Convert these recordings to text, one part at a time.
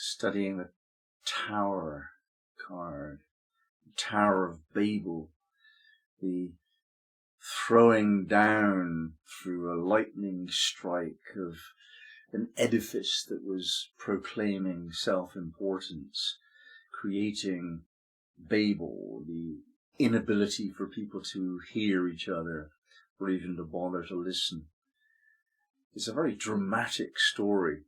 studying the Tower card, the Tower of Babel, the throwing down through a lightning strike of an edifice that was proclaiming self-importance, creating Babel, the inability for people to hear each other or even to bother to listen. It's a very dramatic story.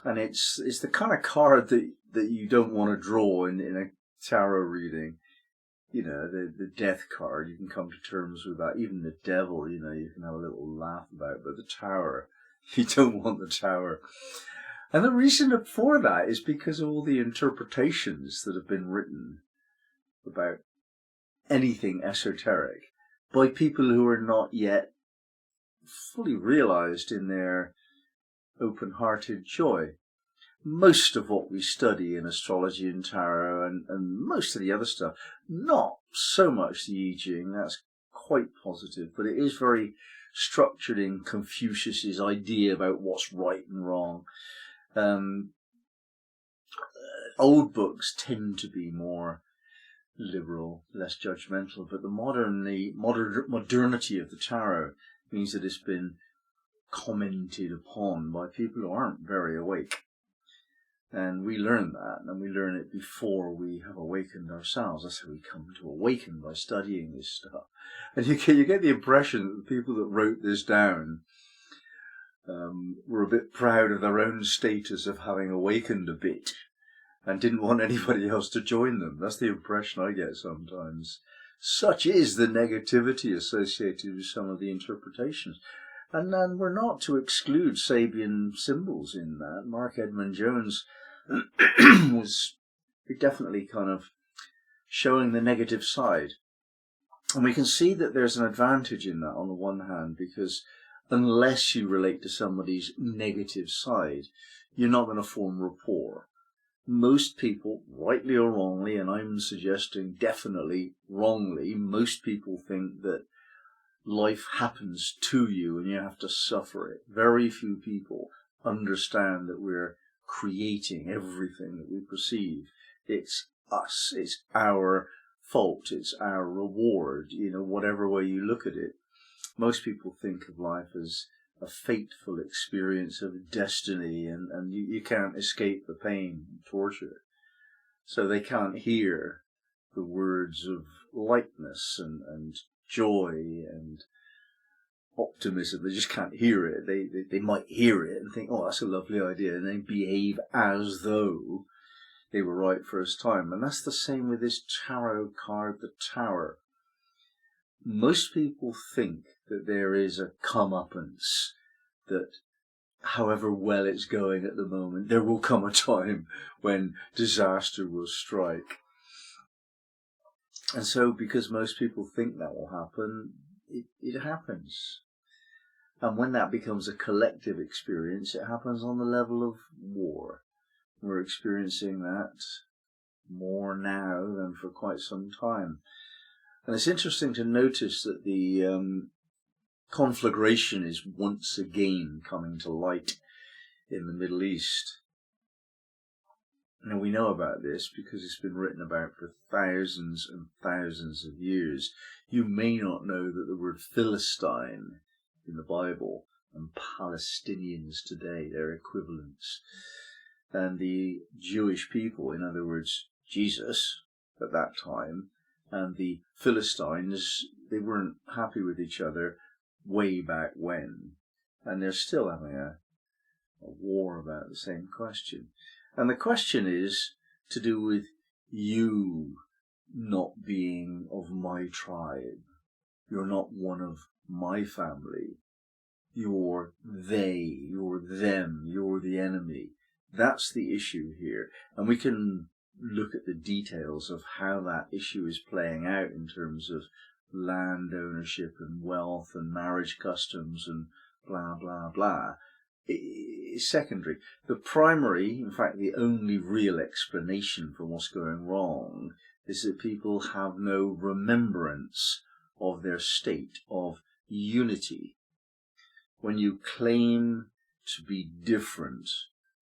And it's the kind of card that you don't want to draw in a tarot reading. You know, the death card, you can come to terms with that. Even the devil, you know, you can have a little laugh about. But the Tower, you don't want the Tower. And the reason for that is because of all the interpretations that have been written about anything esoteric by people who are not yet fully realized in their open-hearted joy. Most of what we study in astrology and tarot and most of the other stuff, not so much the I Ching, that's quite positive, but it is very structured in Confucius's idea about what's right and wrong. Old books tend to be more liberal, less judgmental, but the modernity of the tarot means that it's been commented upon by people who aren't very awake. And we learn that, and we learn it before we have awakened ourselves. That's how we come to awaken, by studying this stuff. And you get the impression that the people that wrote this down were a bit proud of their own status of having awakened a bit and didn't want anybody else to join them. That's the impression I get sometimes. Such is the negativity associated with some of the interpretations. And then we're not to exclude Sabian symbols in that. Mark Edmund Jones was definitely kind of showing the negative side. And we can see that there's an advantage in that on the one hand, because unless you relate to somebody's negative side, you're not going to form rapport. Most people, rightly or wrongly, and I'm suggesting definitely wrongly, most people think that life happens to you and you have to suffer it. Very few people understand that we're creating everything that we perceive. It's us, it's our fault, it's our reward, you know, whatever way you look at it. Most people think of life as a fateful experience of destiny, and you can't escape the pain and torture. So they can't hear the words of lightness and joy and optimism. They just can't hear it. They might hear it and think, oh, that's a lovely idea, and then behave as though they were right first time. And that's the same with this tarot card, the Tower. Most people think that there is a comeuppance, that however well it's going at the moment, there will come a time when disaster will strike. And so, because most people think that will happen, it happens. And when that becomes a collective experience, it happens on the level of war. We're experiencing that more now than for quite some time. And it's interesting to notice that the conflagration is once again coming to light in the Middle East. Now, we know about this because it's been written about for thousands and thousands of years. You may not know that the word Philistine in the Bible and Palestinians today, their equivalents, and the Jewish people, in other words, Jesus at that time, and the Philistines, they weren't happy with each other way back when. And they're still having a war about the same question. And the question is to do with you not being of my tribe. You're not one of my family. You're they, you're them, you're the enemy. That's the issue here. And we can look at the details of how that issue is playing out in terms of land ownership and wealth and marriage customs and blah, blah, blah. Is secondary. The primary, in fact, the only real explanation for what's going wrong is that people have no remembrance of their state of unity. When you claim to be different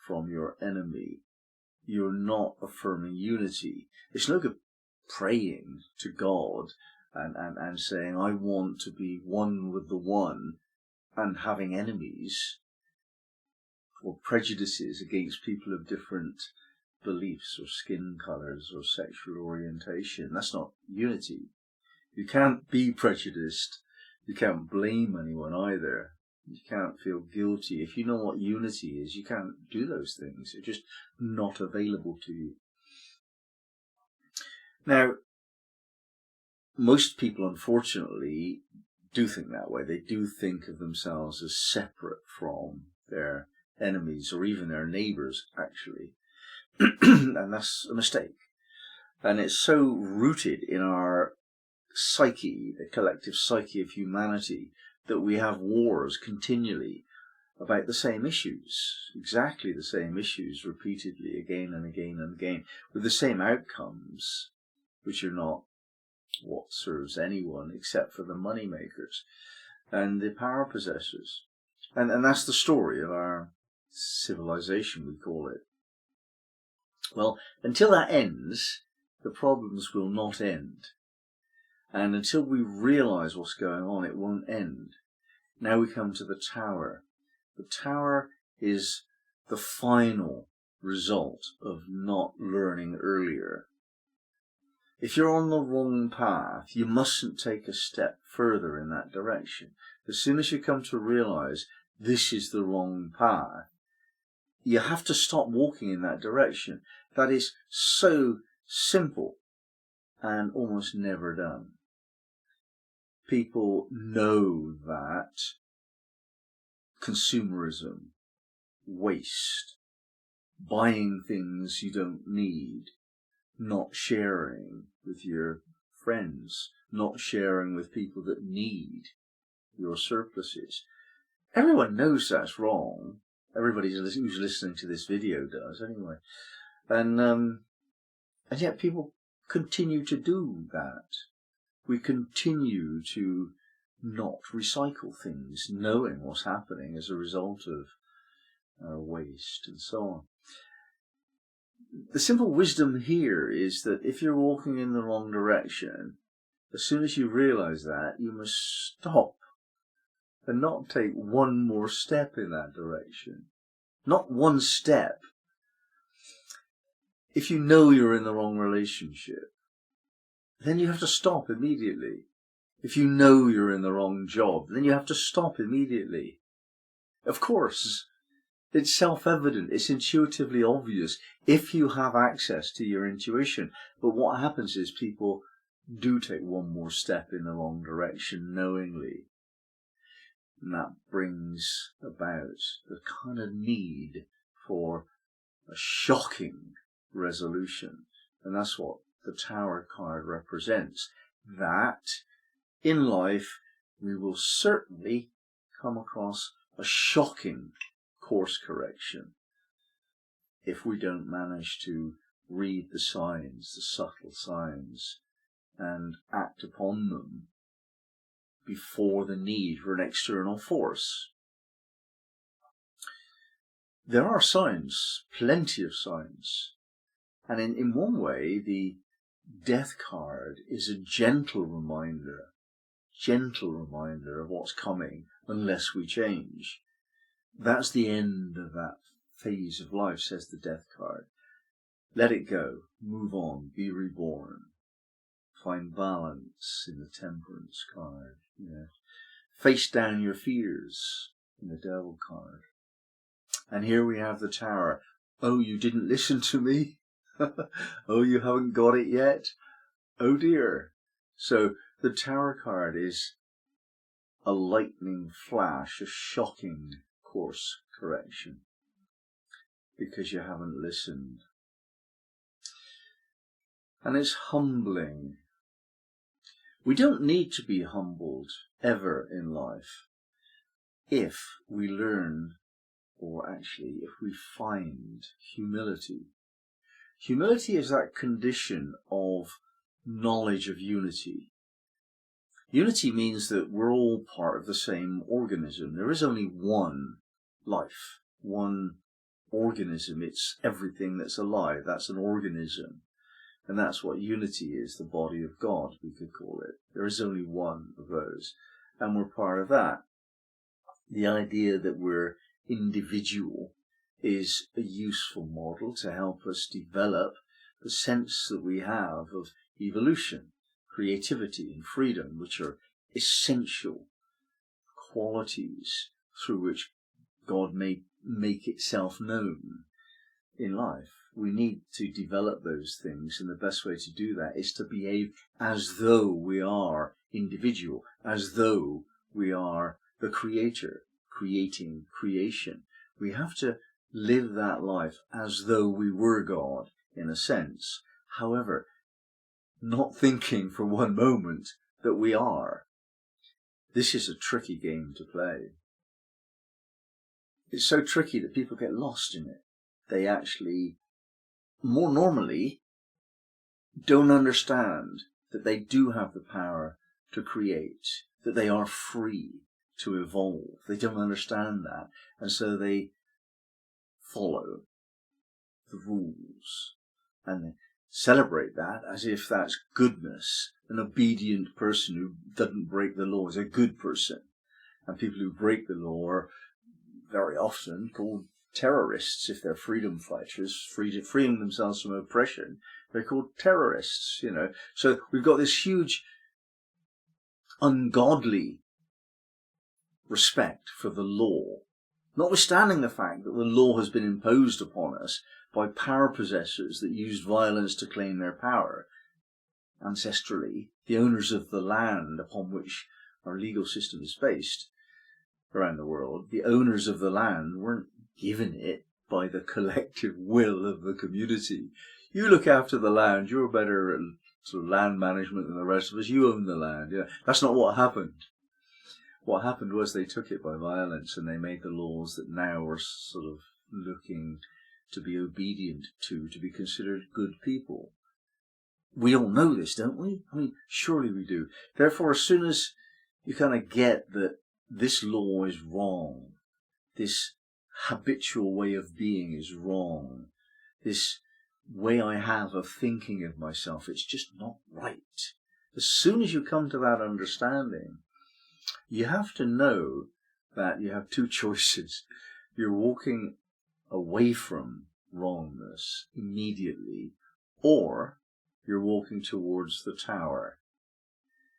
from your enemy, you're not affirming unity. It's no good praying to God and saying, I want to be one with the one, and having enemies or prejudices against people of different beliefs or skin colours or sexual orientation. That's not unity. You can't be prejudiced. You can't blame anyone either. You can't feel guilty. If you know what unity is, you can't do those things. They're just not available to you. Now, most people, unfortunately, do think that way. They do think of themselves as separate from their enemies or even their neighbours, actually. And that's a mistake. And it's so rooted in our psyche, the collective psyche of humanity, that we have wars continually about the same issues, exactly the same issues, repeatedly, again and again and again, with the same outcomes, which are not what serves anyone except for the money makers and the power possessors. And that's the story of our civilization, we call it. Well, until that ends, the problems will not end. And until we realise what's going on, it won't end. Now we come to the tower. The tower is the final result of not learning earlier. If you're on the wrong path, you mustn't take a step further in that direction. As soon as you come to realise this is the wrong path, you have to stop walking in that direction. That is so simple and almost never done. People know that consumerism, waste, buying things you don't need, not sharing with your friends, not sharing with people that need your surpluses. Everyone knows that's wrong. Everybody who's listening to this video does, anyway. And yet people continue to do that. We continue to not recycle things, knowing what's happening as a result of waste and so on. The simple wisdom here is that if you're walking in the wrong direction, as soon as you realise that, you must stop and not take one more step in that direction. Not one step. If you know you're in the wrong relationship, then you have to stop immediately. If you know you're in the wrong job, then you have to stop immediately. Of course, it's self-evident, it's intuitively obvious if you have access to your intuition. But what happens is people do take one more step in the wrong direction knowingly. And that brings about the kind of need for a shocking resolution. And that's what the Tower card represents. That in life we will certainly come across a shocking course correction if we don't manage to read the signs, the subtle signs, and act upon them before the need for an external force. There are signs, plenty of signs. And in one way, the Death card is a gentle reminder of what's coming unless we change. That's the end of that phase of life, says the Death card. Let it go, move on, be reborn. Find balance in the Temperance card. Yeah. Face down your fears in the Devil card. And here we have the Tower. Oh, you didn't listen to me? Oh, you haven't got it yet? Oh dear. So the Tower card is a lightning flash, a shocking course correction, because you haven't listened. And it's humbling. We don't need to be humbled ever in life if we learn, or actually if we find humility. Humility is that condition of knowledge of unity. Unity means that we're all part of the same organism. There is only one life, one organism. It's everything that's alive. That's an organism. And that's what unity is, the body of God, we could call it. There is only one of those. And we're part of that. The idea that we're individual is a useful model to help us develop the sense that we have of evolution, creativity and freedom, which are essential qualities through which God may make itself known in life. We need to develop those things, and the best way to do that is to behave as though we are individual, as though we are the creator, creating creation. We have to live that life as though we were God, in a sense. However, not thinking for one moment that we are. This is a tricky game to play. It's so tricky that people get lost in it. They actually, more normally, don't understand that they do have the power to create, that they are free to evolve. They don't understand that, and so they follow the rules and they celebrate that as if that's goodness. An obedient person who doesn't break the law is a good person, and people who break the law are very often called terrorists. If they're freedom fighters, freeing themselves from oppression, they're called terrorists, you know. So we've got this huge ungodly respect for the law, notwithstanding the fact that the law has been imposed upon us by power possessors that used violence to claim their power. Ancestrally, the owners of the land upon which our legal system is based around the world, the owners of the land weren't given it by the collective will of the community. You look after the land, you're better at sort of land management than the rest of us, you own the land. Yeah, that's not what happened. What happened was they took it by violence, and they made the laws that now are sort of looking to be obedient to be considered good people. We all know this, don't we? I mean, surely we do. Therefore, as soon as you kind of get that this law is wrong, this habitual way of being is wrong, this way I have of thinking of myself, it's just not right. As soon as you come to that understanding, you have to know that you have two choices. You're walking away from wrongness immediately, or you're walking towards the tower.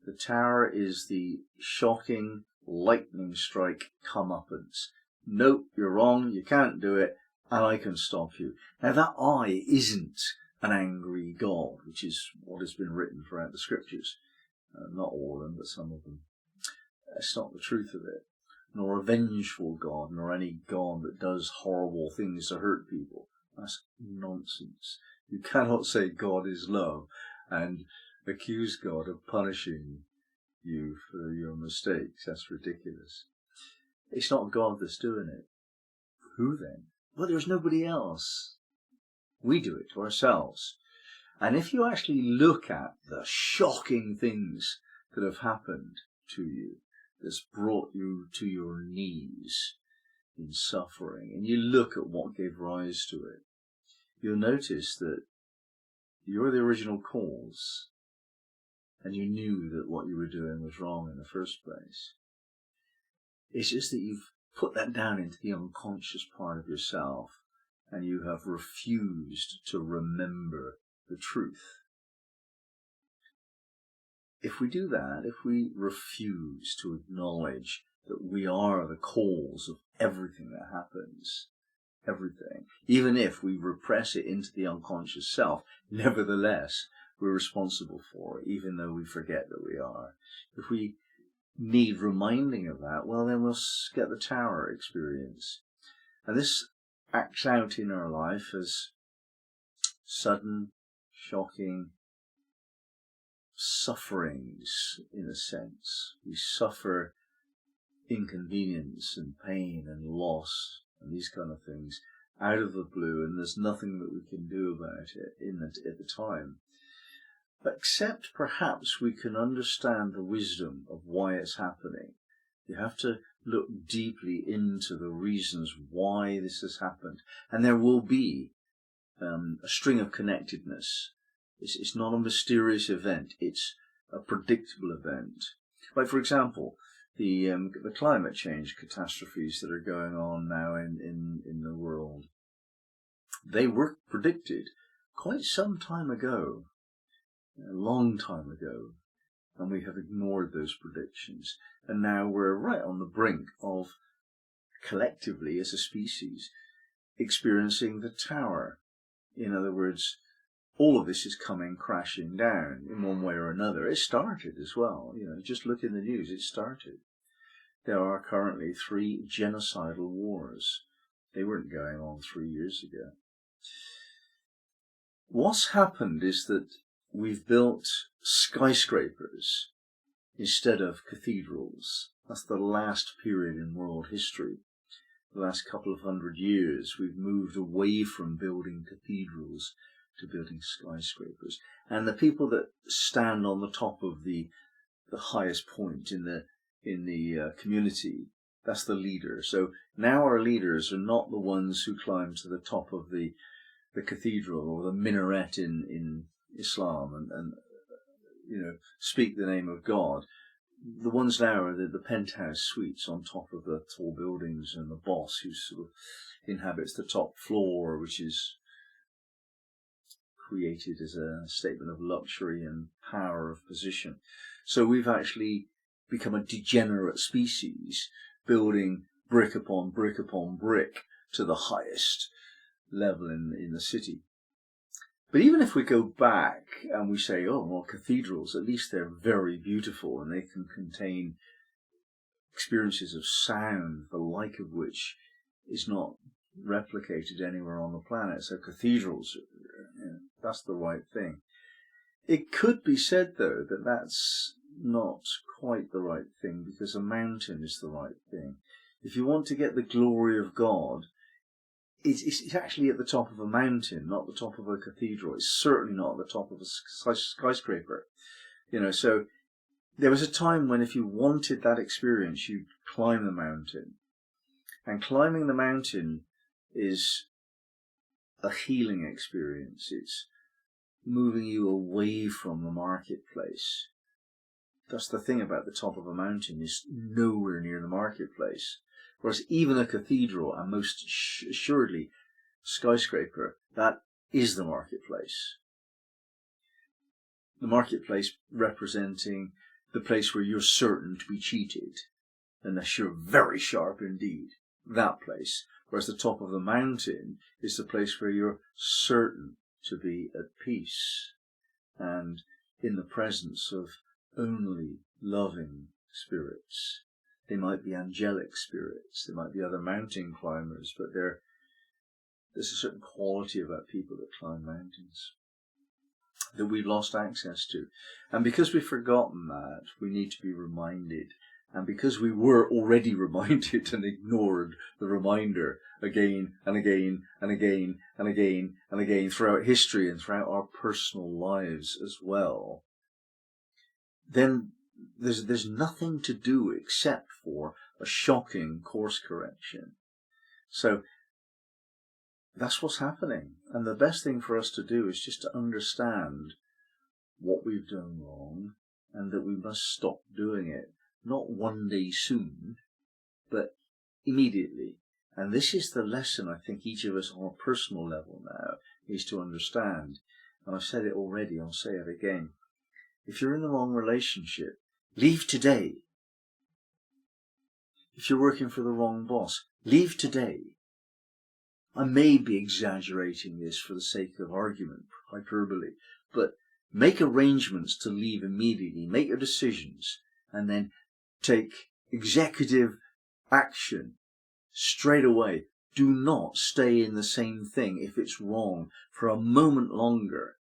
The tower is the shocking lightning strike comeuppance. Nope, you're wrong, you can't do it, and I can stop you. Now that I isn't an angry God, which is what has been written throughout the scriptures. Not all of them, but some of them. That's not the truth of it. Nor a vengeful God, nor any God that does horrible things to hurt people. That's nonsense. You cannot say God is love and accuse God of punishing you for your mistakes. That's ridiculous. It's not God that's doing it. Who then? Well, there's nobody else. We do it to ourselves. And if you actually look at the shocking things that have happened to you, that's brought you to your knees in suffering, and you look at what gave rise to it, you'll notice that you're the original cause, and you knew that what you were doing was wrong in the first place. It's just that you've put that down into the unconscious part of yourself, and you have refused to remember the truth. If we do that, if we refuse to acknowledge that we are the cause of everything that happens, everything, even if we repress it into the unconscious self, nevertheless, we're responsible for it, even though we forget that we are. If we need reminding of that, well, then we'll get the tower experience. And this acts out in our life as sudden, shocking sufferings, in a sense. We suffer inconvenience and pain and loss and these kind of things out of the blue, and there's nothing that we can do about it at the time. Except perhaps we can understand the wisdom of why it's happening. You have to look deeply into the reasons why this has happened. And there will be a string of connectedness. It's not a mysterious event. It's a predictable event. Like, for example, the climate change catastrophes that are going on now in the world. They were predicted quite some time ago, a long time ago, and we have ignored those predictions. And now we're right on the brink of, collectively as a species, experiencing the tower. In other words, all of this is coming crashing down in one way or another. It started as well. Just look in the news, it started. There are currently 3 genocidal wars. They weren't going on 3 years ago. What's happened is that we've built skyscrapers instead of cathedrals. That's the last period in world history. The last couple of 100 years, we've moved away from building cathedrals to building skyscrapers. And the people that stand on the top of the highest point in the community, that's the leader. So now our leaders are not the ones who climb to the top of the cathedral or the minaret in Islam and speak the name of God. The ones now are the penthouse suites on top of the tall buildings, and the boss who sort of inhabits the top floor, which is created as a statement of luxury and power of position. So we've actually become a degenerate species, building brick upon brick upon brick to the highest level in the city. But even if we go back and we say, oh, well, cathedrals, at least they're very beautiful and they can contain experiences of sound, the like of which is not replicated anywhere on the planet. So cathedrals, that's the right thing. It could be said, though, that that's not quite the right thing, because a mountain is the right thing. If you want to get the glory of God, it's actually at the top of a mountain, not the top of a cathedral. It's certainly not at the top of a skyscraper. So there was a time when if you wanted that experience, you'd climb the mountain. And climbing the mountain is a healing experience. It's moving you away from the marketplace. That's the thing about the top of a mountain, is nowhere near the marketplace. Whereas even a cathedral, and most assuredly skyscraper, that is the marketplace. The marketplace representing the place where you're certain to be cheated, unless you're very sharp indeed, that place. Whereas the top of the mountain is the place where you're certain to be at peace and in the presence of only loving spirits. They might be angelic spirits, they might be other mountain climbers, but there's a certain quality about people that climb mountains that we've lost access to. And because we've forgotten that, we need to be reminded. And because we were already reminded and ignored the reminder again and again and again and again and again throughout history and throughout our personal lives as well, then there's nothing to do except for a shocking course correction. So that's what's happening. And the best thing for us to do is just to understand what we've done wrong and that we must stop doing it. Not one day soon, but immediately. And this is the lesson I think each of us on a personal level now is to understand. And I've said it already, I'll say it again. If you're in the wrong relationship, leave today. If you're working for the wrong boss, leave today. I may be exaggerating this for the sake of argument, hyperbole, but make arrangements to leave immediately, make your decisions, and then take executive action straight away. Do not stay in the same thing if it's wrong for a moment longer.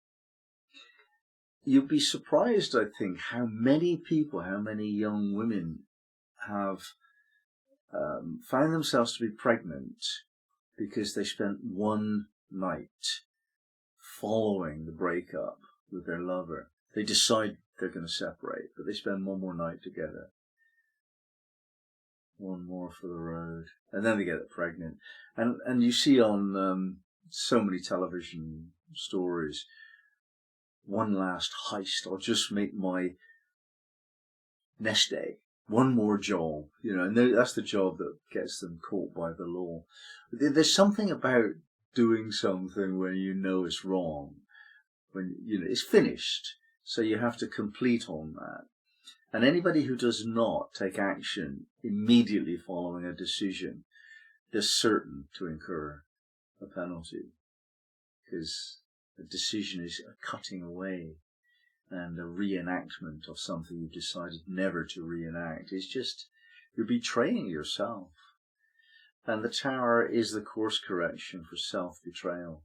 You'd be surprised, I think, how many people, how many young women have found themselves to be pregnant because they spent one night following the breakup with their lover. They decide they're going to separate, but they spend one more night together. one more for the road. And then they get pregnant. And you see on so many television stories, one last heist, I'll just make my nest egg. One more job, you know, and that's the job that gets them caught by the law. There's something about doing something when you know it's wrong, when you know it's finished, so you have to complete on that. And anybody who does not take action immediately following a decision is certain to incur a penalty, because a decision is a cutting away. And a reenactment of something you've decided never to reenact is just, you're betraying yourself. And the Tower is the course correction for self-betrayal.